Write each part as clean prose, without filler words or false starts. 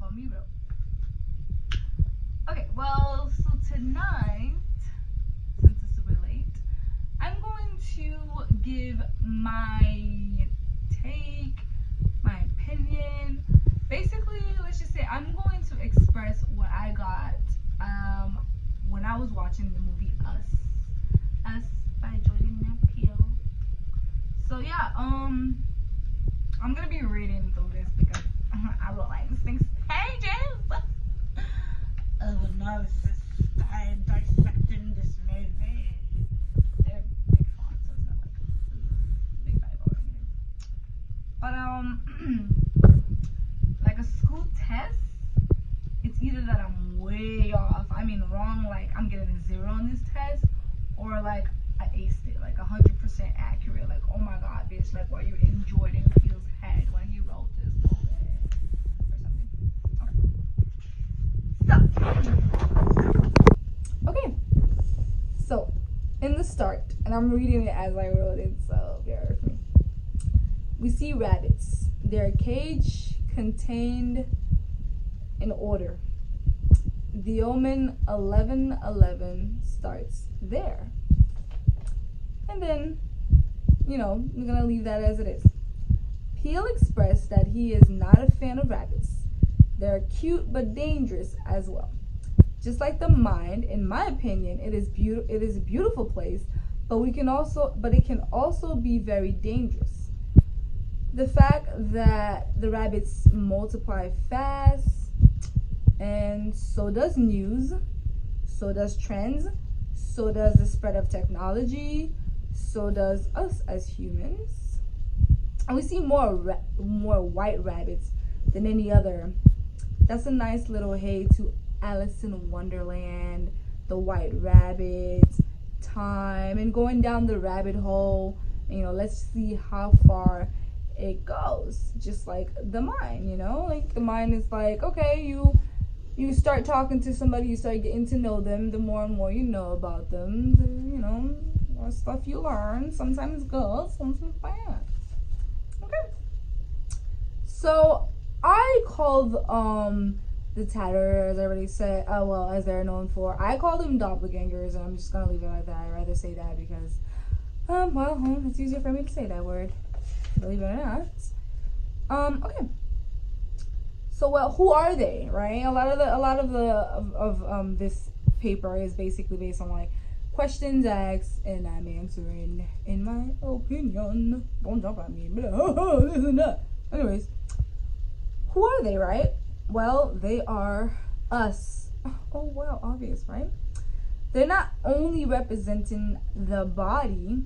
call me real. Okay, well, so tonight, since it's super late, I'm going to give my take, my opinion. Basically, let's just say I'm going to express what I got when I was watching the movie Us by Jordan and Peele. So yeah, I'm gonna be reading through this because I wrote like 6 pages of analysis dissecting this movie. They're big fonts, so it's not like big Bible or anything. But like a school test, it's either that I'm way off, I mean wrong, like I'm getting a 0 on this test, or like I aced it, like 100% accurate. Like, oh my god, bitch, like what you in Jordan Peele's head when he wrote this movie or something. Okay, so in the start, and I'm reading it as I wrote it, so bear with me. We see rabbits. They're a cage contained in order. The Omen 11:11 starts there. And then, you know, I'm going to leave that as it is. Peele expressed that he is not a fan of rabbits. They're cute but dangerous as well. Just like the mind, in my opinion, it is a beautiful place, but it can also be very dangerous. The fact that the rabbits multiply fast, and so does news, so does trends, so does the spread of technology, so does us as humans. And we see more white rabbits than any other. That's a nice little hey to Alice in Wonderland, the white rabbit, time, and going down the rabbit hole. You know, let's see how far it goes. Just like the mind, you know, like the mind is like, okay, you start talking to somebody, you start getting to know them, the more and more you know about them, you know, more stuff you learn, sometimes good, sometimes bad. Okay. So I called the tatter, as I already said, well, as they're known for, I call them doppelgangers, and I'm just gonna leave it like that. I'd rather say that because well, it's easier for me to say that word, believe it or not. Okay. So, well, who are they, right? A lot of this paper is basically based on like questions asked, and I'm answering in my opinion. Don't jump at me, but this and that. Anyways, who are they, right? Well, they are us. Oh well, obvious, right? They're not only representing the body,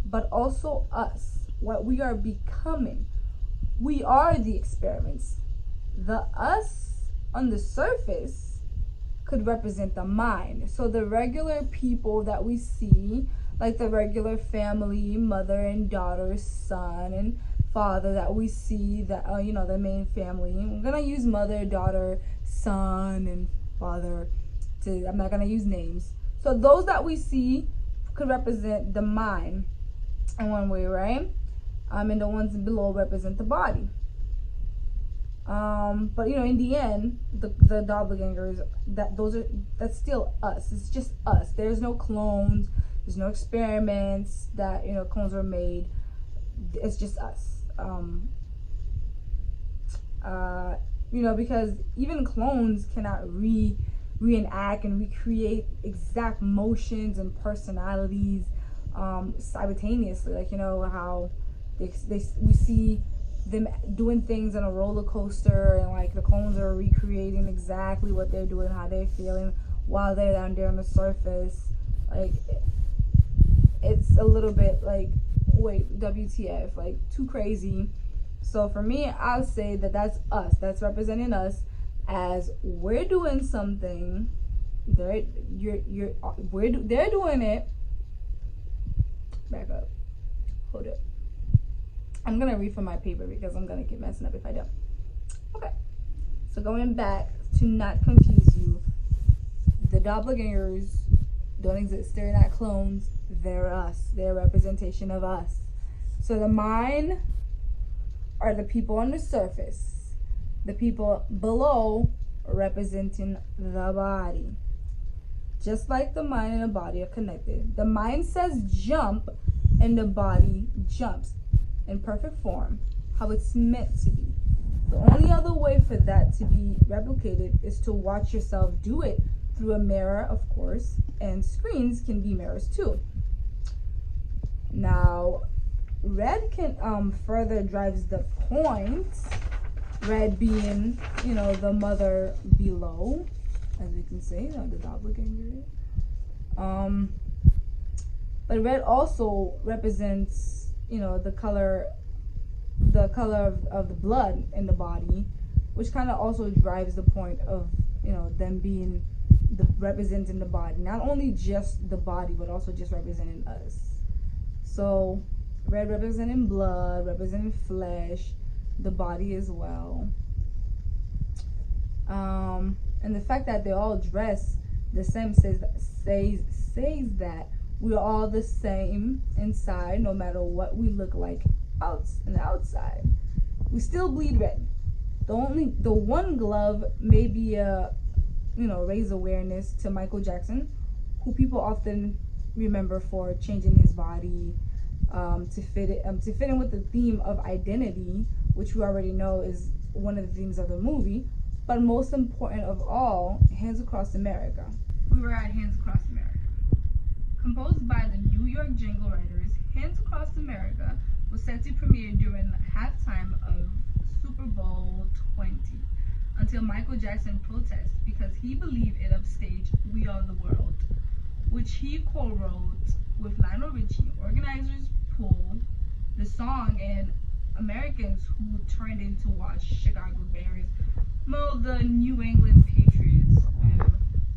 but also us, what we are becoming. We are the experiments. The us on the surface could represent the mind. So the regular people that we see, like the regular family, mother and daughter, son and father that we see, that you know, the main family. I'm gonna use mother, daughter, son, and father. I'm not gonna use names. So those that we see could represent the mind in one way, right? And the ones below represent the body. But you know, in the end, the doppelgangers, that's still us. It's just us. There's no clones. There's no experiments that, you know, clones were made. It's just us. You know, because even clones cannot reenact and recreate exact motions and personalities simultaneously. Like, you know how we see them doing things on a roller coaster, and like the clones are recreating exactly what they're doing, how they're feeling while they're down there on the surface. Like, it's a little bit like, wait, WTF, like too crazy. So for me, I'll say that that's us. That's representing us as we're doing something. They're doing it. Back up. Hold up. I'm gonna read from my paper because I'm gonna keep messing up if I don't. Okay. So going back to not confuse you, the doppelgangers don't exist. They're not clones. They're us. They're a representation of us. So the mind are the people on the surface. the people below representing the body. Just like the mind and the body are connected, the mind says jump and the body jumps in perfect form, how it's meant to be. The only other way for that to be replicated is to watch yourself do it through a mirror, of course, and screens can be mirrors too. Now, red can further drives the point, red being, the mother below, as we can say, the doppelganger. But red also represents, the color of the blood in the body, which kind of also drives the point of, them being representing the body, not only just the body, but also just representing us. So red representing blood, representing flesh, the body as well. And the fact that they all dress the same says that we're all the same inside, no matter what we look like on the outside. We still bleed red. The one glove may be raise awareness to Michael Jackson, who people often remember for changing his body to fit in with the theme of identity, which we already know is one of the themes of the movie. But most important of all, Hands Across America. We were at Hands Across America. Composed by the New York Jingle Writers, Hands Across America was set to premiere during halftime of Super Bowl 20 until Michael Jackson protests because he believed it upstaged We Are the World, which he co-wrote with Lionel Richie. Organizers pulled the song and Americans who turned in to watch Chicago Bears mow the New England Patriots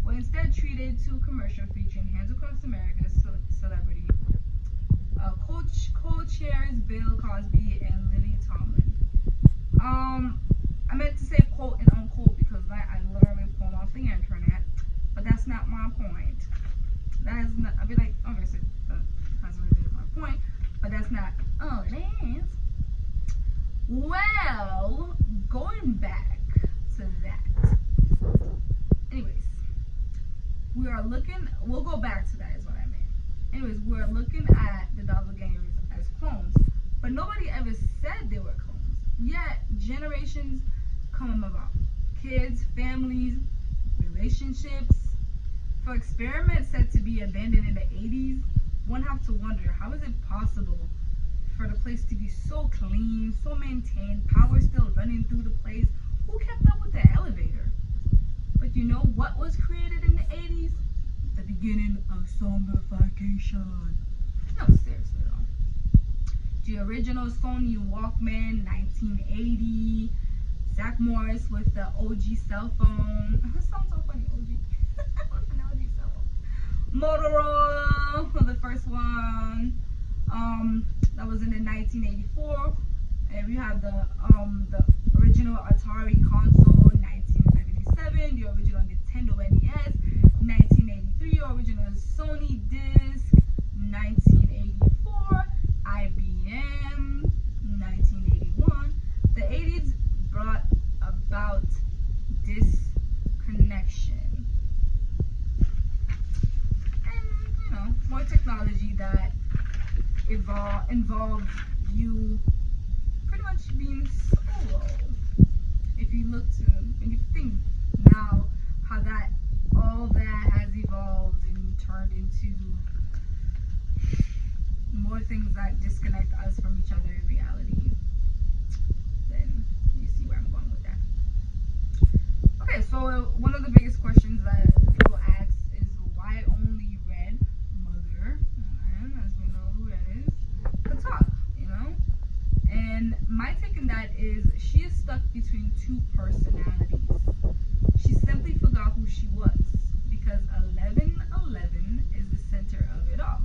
were instead treated to a commercial featuring Hands Across America's celebrity co-chairs Bill Cosby and Lily Tomlin. I meant to say quote and unquote because I literally pulled off the internet, but that's not my point. That is not. I'd be like, okay, so that's really my point, but that's not. Oh, it is. Well, going back to that. Anyways, we'll go back to that is what I meant. Anyways, we're looking at the doppelgangers as clones, but nobody ever said they were clones. Yet, generations come about. Kids, families, relationships. For experiments said to be abandoned in the 80s, one have to wonder, how is it possible for the place to be so clean, so maintained, power still running through the place? Who kept up with the elevator? But you know what was created in the 80s? The beginning of zombification. No, seriously though. The original Sony Walkman, 1980. Zach Morris with the OG cell phone. That sounds so funny, OG. What's an OG cell phone? Motorola, the first one. That was in the 1984. And we have the original Atari console, 1977. The original Nintendo NES, 1983. Original Sony disc, 1984. IBM, 1981. The 80s brought about disconnection and more technology that involved you pretty much being solo. If you think now how all that has evolved and turned into more things that disconnect us from each other in reality, then you see where I'm going with that. Okay, so one of the biggest questions that people ask is why only red mother, and as we know who red is, could talk, And my take on that is she is stuck between two personalities. She simply forgot who she was because 1111 is the center of it all.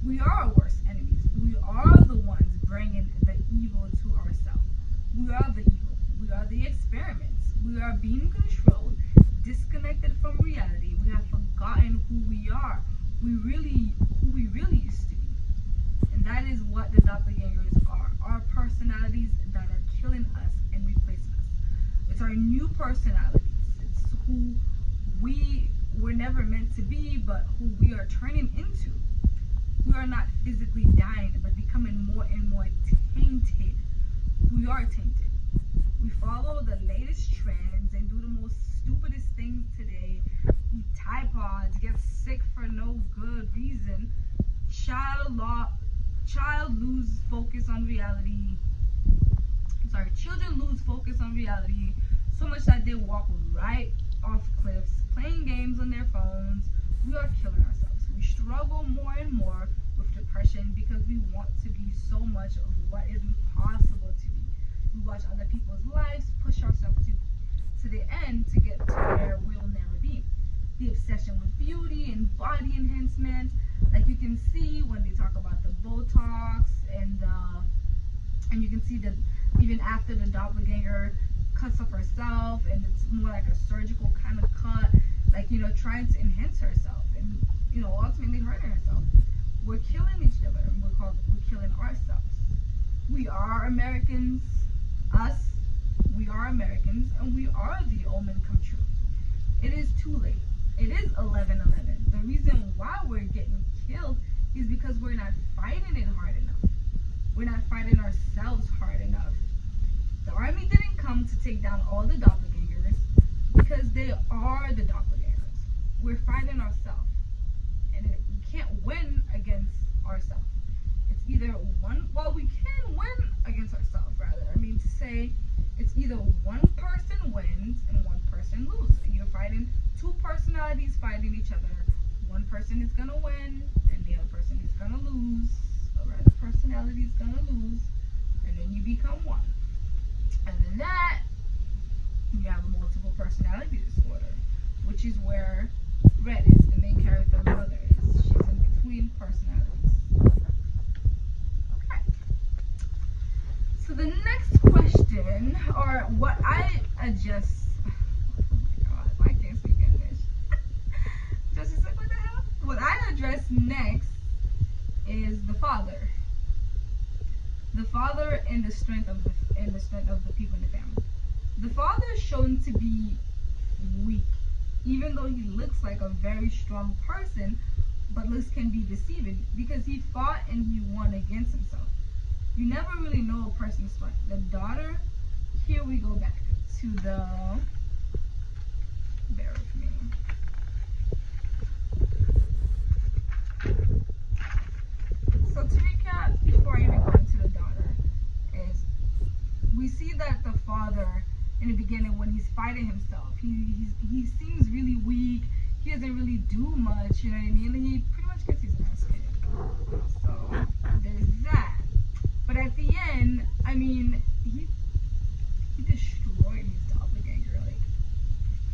We are our worst enemies. We are the ones bringing the evil to ourselves. We are the evil. We are the experiments. We are being controlled, disconnected from reality. We have forgotten who we are. Who we really used to be. And that is what the doppelgangers are. Our personalities that are killing us and replacing us. our new personalities. It's who we were never meant to be, but who we are turning into. We are not physically dying, but becoming more and more tainted. We are tainted. We follow the latest trends and do the most stupidest things today. Eat Tide Pods, get sick for no good reason. Lose focus on reality. Children lose focus on reality so much that they walk right off cliffs, playing games on their phones. We are killing ourselves. We struggle more and more with depression because we want to be so much of what is impossible to be. We watch other people's lives, push ourselves to the end to get to where we'll never be. The obsession with beauty and body enhancement, like you can see when they talk about the Botox and you can see that even after the doppelganger cuts up herself, and it's more like a surgical kind of cut, like, you know, trying to enhance herself and, you know, ultimately hurting herself. We're killing each other, and we're killing ourselves. We are Americans. We are Americans, and we are the omen come true. It is too late. It is 11/11. The reason why we're getting killed is because we're not fighting it hard enough. We're not fighting ourselves hard enough. The army didn't come to take down all the doppelgangers because they are the doppelgangers. We're fighting ourselves, and we can't win against ourselves. It's either we can win against ourselves, rather. I mean, to say it's either one person wins and one person loses. You're fighting two personalities fighting each other. One person is gonna win and the other person is gonna lose. Or rather, personality is gonna lose, and then you become one. And then that, you have a multiple personality disorder, which is where Red is, the main character of Mother is. She's in between personalities. Okay. So the next question, or what I adjust, oh my god, I can't speak English. Just like, what the hell? What I address next is the father. The father and the strength of the people in the family. The father is shown to be weak, even though he looks like a very strong person, but looks can be deceiving because he fought and he won against himself. You never really know a person's strength. The daughter, here we go back to the, bear with me. So to recap, before I even go into the daughter, is we see that the father in the beginning, when he's fighting himself, he seems really weak. He doesn't really do much, you know what I mean? He pretty much gets his ass kicked. So there's that. But at the end, I mean, he destroyed his doppelganger. Like,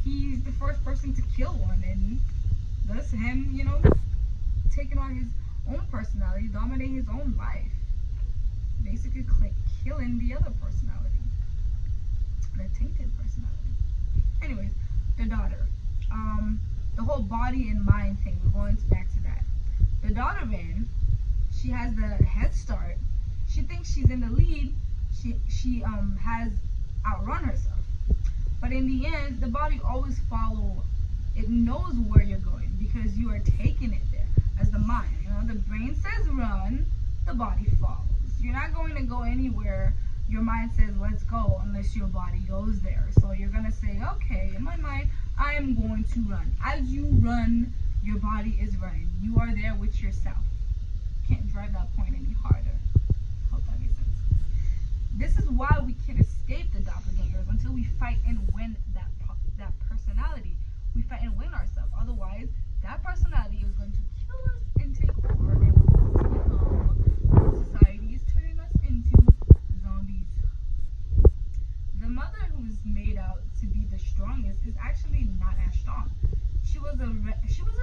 he's the first person to kill one, and thus him, you know, taking on his own personality, dominating his own life, basically killing the other personality, the tainted personality. Anyways, the daughter, the whole body and mind thing, we're going back to that. The daughter ran, she has the head start, she thinks she's in the lead, she has outrun herself, but in the end, the body always follows. It knows where you're going because you are taking it there. As the mind, you know, the brain says run, the body follows. You're not going to go anywhere your mind says let's go unless your body goes there. So you're gonna say, okay, in my mind, I am going to run. As you run, your body is running. You are there with yourself. Can't drive that point any harder. Hope that makes sense. This is why we can't escape the doppelgangers until we fight and win that personality. We fight and win ourselves. Otherwise, that personality is going to kill us and take over, and society is turning us into zombies. The mother, who's made out to be the strongest, is actually not as strong. She was a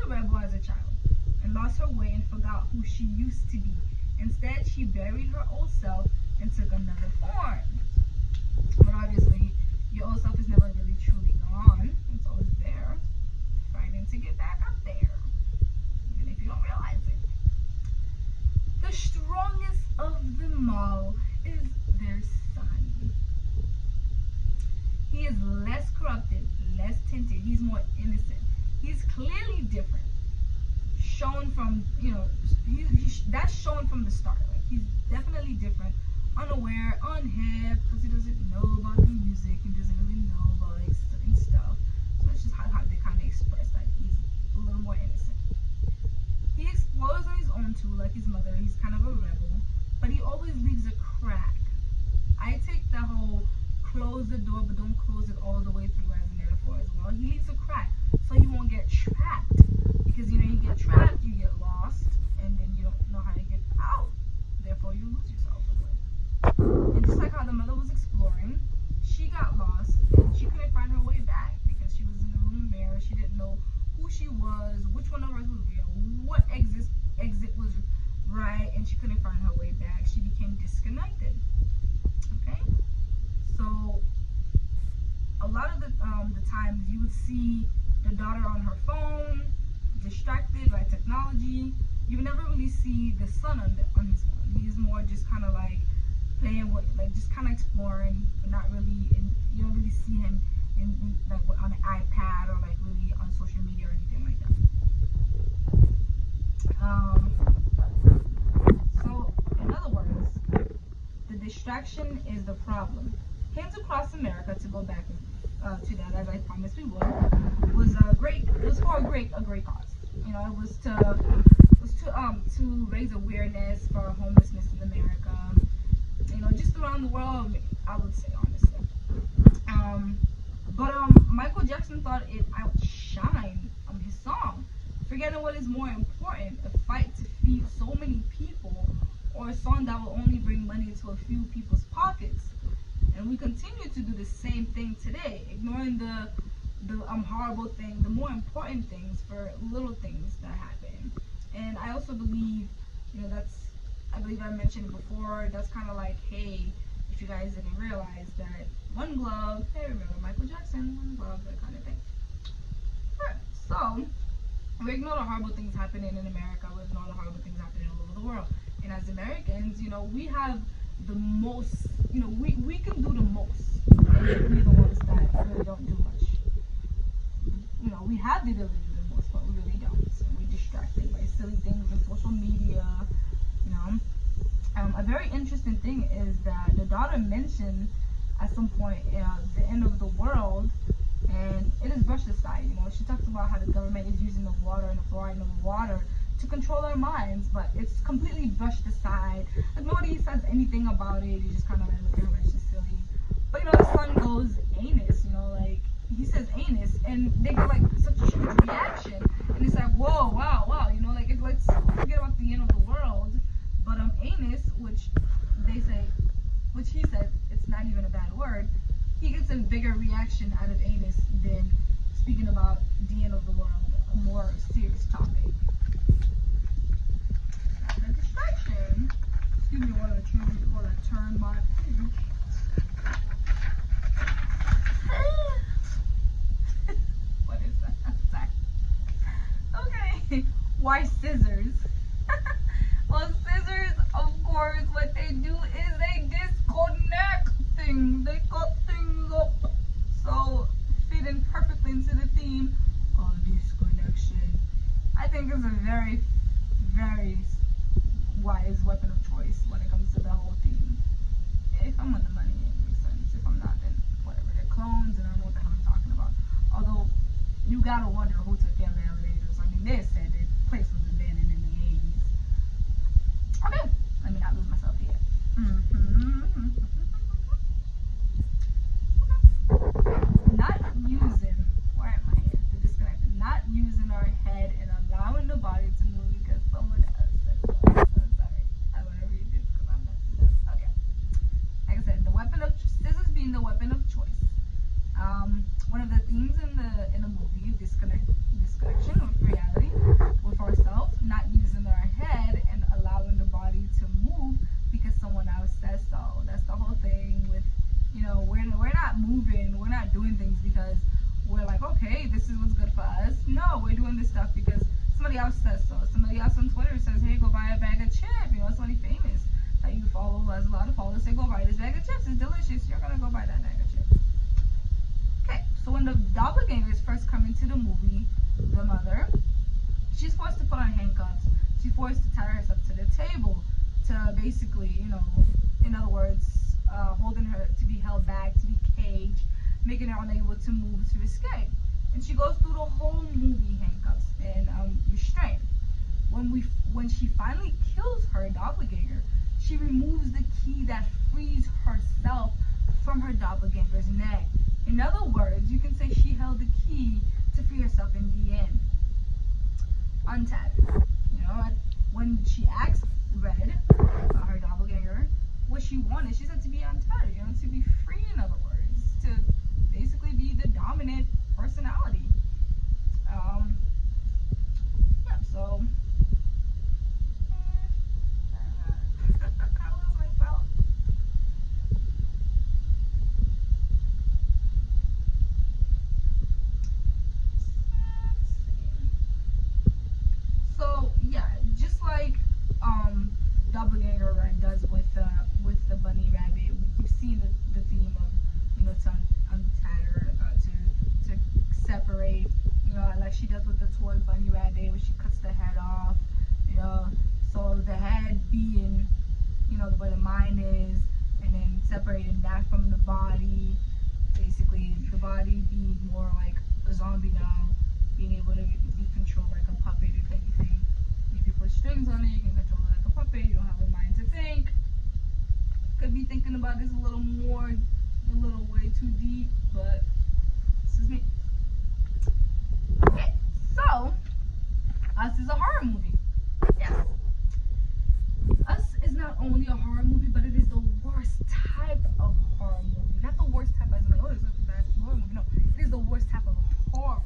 rebel as a child and lost her way and forgot who she used to be. Instead, she buried her old self and took another form. But obviously, your old self is never really truly gone. It's always there, fighting to get back up there, even if you don't realize it. The strongest of them all is their son. He is is less corrupted, less tinted. He's more innocent. He's clearly different. Shown from, you know, that's shown from the start. Like, he's definitely different, unaware, unhip, because he doesn't know about the music. He doesn't really know about like certain stuff. So it's just how they kind of express that he's a little more innocent. He explores on his own too, like his mother. He's kind of a rebel, but he always leaves a crack. I take the whole close the door, but don't close it all the way through as a metaphor as well. He leaves a crack so he won't get trapped. Because, you know, you get trapped, you get lost, and then you don't know how to get out. Therefore, you lose yourself. And just like how the mother was exploring, she got lost, and she couldn't find her way back because she was in the room mirror. She didn't know who she was, which one of us was real, what exit was right, and she couldn't find her way back. She became disconnected. Okay? So, a lot of the times you would see the daughter on her phone, distracted by technology. You never really see the son on his phone. He's more just kind of like playing with, like just kind of exploring, but not really. And you don't really see him in like on an iPad or like really on social media or anything like that. So in other words, the distraction is the problem. Hymns Across America, to go back to that, as I promised we would, was great. It was for a great cause. You know, it was to raise awareness for homelessness in America. You know, just around the world, I would say, honestly. But Michael Jackson thought it outshined his song, forgetting what is more important: a fight to feed so many people, or a song that will only bring money to a few people's pockets. And we continue to do the same thing today, ignoring the horrible thing, the more important things for little things that happen. And I also believe, you know, I believe I mentioned before, that's kind of like, hey, if you guys didn't realize that one glove, hey, remember Michael Jackson, one glove, that kind of thing. Alright, so we ignore the horrible things happening in America, we ignore the horrible things happening all over the world. And as Americans, you know, we have the most, you know, we can do the most. And we're the ones that really don't do much. You know, we have the ability to do the most, but we really don't. So we're distracted by silly things on social media, you know. A very interesting thing is that the daughter mentioned at some point the end of the world, and it is brushed aside. You know, she talks about how the government is using the water and the fluoride in the water to control our minds, but it's completely brushed aside. Like, nobody says anything about it. You just kind of like look at her like she's silly. But you know, the son goes anus. You know, like he says anus, and they get like such a huge reaction, and it's like, whoa, wow, you know, like let's forget about the end of the world. But anus, which he said it's not even a bad word, he gets a bigger reaction out of anus than speaking about the end of the world, a more serious topic. The distraction. Excuse me while I turn my page. What is that? Sorry. Okay. Why scissors? Well, scissors, of course, what they do is they disconnect things. They cut things up. So, fitting perfectly into the theme of disconnection. I think it's a very, very wise weapon of choice when it comes to the whole theme. If I'm on the money, it makes sense. If I'm not, then whatever. They're clones, and I don't know what the hell I'm talking about. Although, you gotta wonder who took care of the elevators. I mean, they said the place was abandoned in the 80s. Okay, let me not lose myself here. Not using, where am I here? The disconnect. Not using our head and allowing the body to move because someone else said so. I'm sorry. I want to read this because I'm messing up. Okay. Like I said, scissors being the weapon of choice. One of the themes in the movie, disconnection with reality, with ourselves, not using our head and allowing the body to move because someone else says so. That's the whole thing with, you know, we're not moving, we're not doing things because we're like, okay, this is what's good for us. No, we're doing this stuff because somebody else says so. Somebody else on Twitter says, hey, go buy a bag of chips. You know, somebody famous that you follow has a lot of followers say, go buy this bag of chips. It's delicious. You're gonna go buy that bag of chips. when the doppelgangers first come into the movie, the mother, she's forced to put on handcuffs. She's forced to tie herself to the table to basically, you know, in other words, holding her to be held back, to be caged, making her unable to move, to escape. And she goes through the whole movie handcuffs and restraint. When she finally kills her doppelganger, she removes the key that frees herself from her doppelganger's neck. In other words, you can say she held the key to free herself in the end. Untattered. You know, when she asked Red, her doppelganger, what she wanted, she said to be untattered, you know, to be free, in other words, to basically be the dominant personality. Yeah, so I lose myself. So yeah, just like doppelganger Red does with the bunny rabbit, we keep seeing the theme of, you know, to untatter, to separate, you know, like she does with the toy bunny rabbit, where she cuts the head off, you know, so the head being, you know, where the mind is, and then separating that from the body, basically the body being more like a zombie now, being able to be controlled like a puppet, if anything. If you put strings on it, you can control it like a puppet. You don't have a mind to think. Could be thinking about this a little more, a little way too deep, but this is me. Okay, so Us is a horror movie. Yes. Us is not only a horror movie, but it is the worst type of horror movie. Not the worst type as in like, oh, it's a bad horror movie. No, it is the worst type of horror.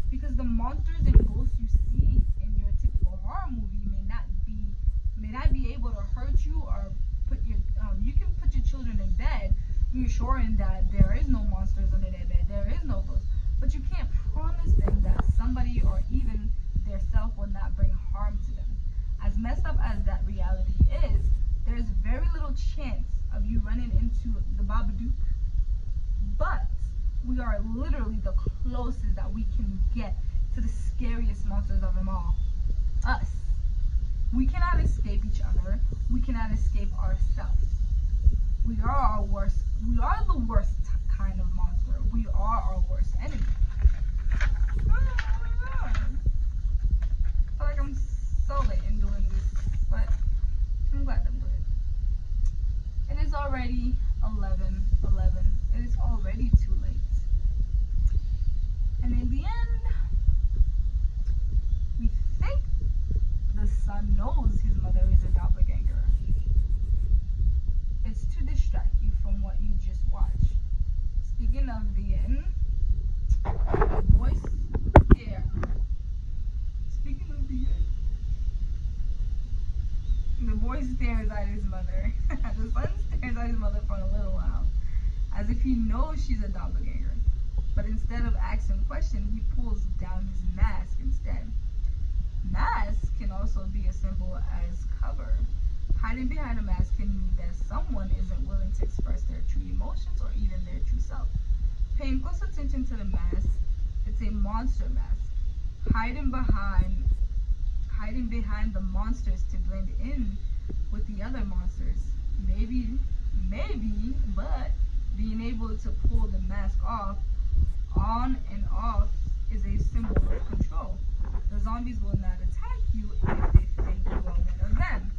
Because the monsters and ghosts you see in your typical horror movie may not be able to hurt you or put your you can put your children in bed, reassuring that there is no monsters under their bed, there is no ghosts, but you can't promise them that somebody or even their self will not bring harm to them. As messed up as that reality is, there's very little chance of you running into the Babadook, but we are literally the closest that we can get to the scariest monsters of them all. Us. We cannot escape each other. We cannot escape ourselves. We are our worst. We are the worst kind of monster. We are our worst enemy. I feel like I'm so late in doing this, but I'm glad I'm doing it. It is already 11:11. It is already too late. And in the end, we think the son knows his mother is a doppelganger. It's to distract you from what you just watched. Speaking of the end, the voice, yeah. Speaking of the end, the boy stares at his mother. The son stares at his mother for a little while, as if he knows she's a doppelganger. But instead of asking questions, he pulls down his mask instead. Mask can also be as simple as cover. Hiding behind a mask can mean that someone isn't willing to express their true emotions or even their true self. Paying close attention to the mask, it's a monster mask. Hiding behind the monsters to blend in with the other monsters. Maybe, but being able to pull the mask off, on and off, is a symbol of control. The zombies will not attack you if they think you are one of them.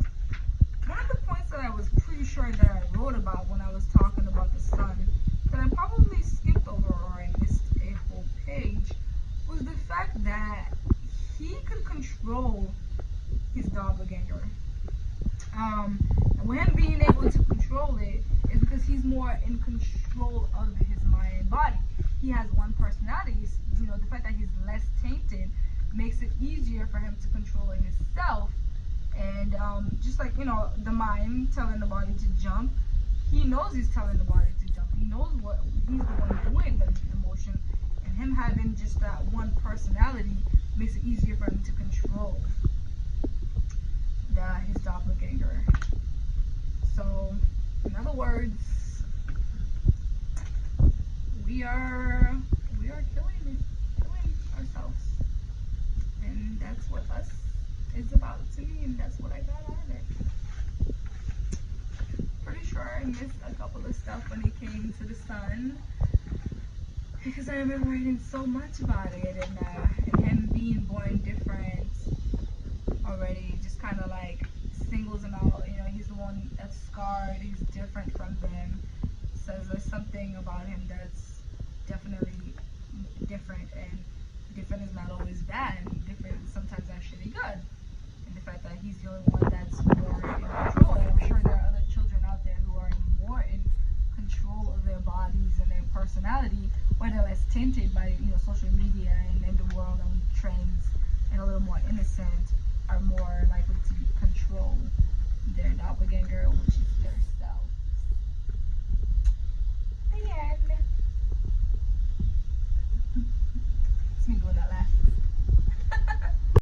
One of the points that I was pretty sure that I wrote about when I was talking about the sun, that I probably skipped over or I missed a whole page, was the fact that he could control his doppelganger. And with him being able to control it is because he's more in control of his mind and body. He has one personality. You know, the fact that he's less tainted makes it easier for him to control himself. And just like, you know, the mind telling the body to jump, he knows he's telling the body to jump. He knows what he's the one doing the motion, and him having just that one personality makes it easier for him to control his doppelganger. So, in other words, we are killing ourselves, and that's what us is about to me, and that's what I got out of it. Pretty sure I missed a couple of stuff when it came to the sun, because I remember reading so much about it, and him being born different already just kind of like singles him out. You know, he's the one that's scarred, he's different from them. Says there's something about him that's definitely different, and different is not always bad, and different is sometimes actually good. And the fact that he's the only one that's more in control, and I'm sure there are other children out there who are more in control of their bodies and their personality, whether less tainted by, you know, social media and in the world and trends, and a little more innocent, are more likely to control their doppelganger, which is their self. The end. It's me doing that laugh.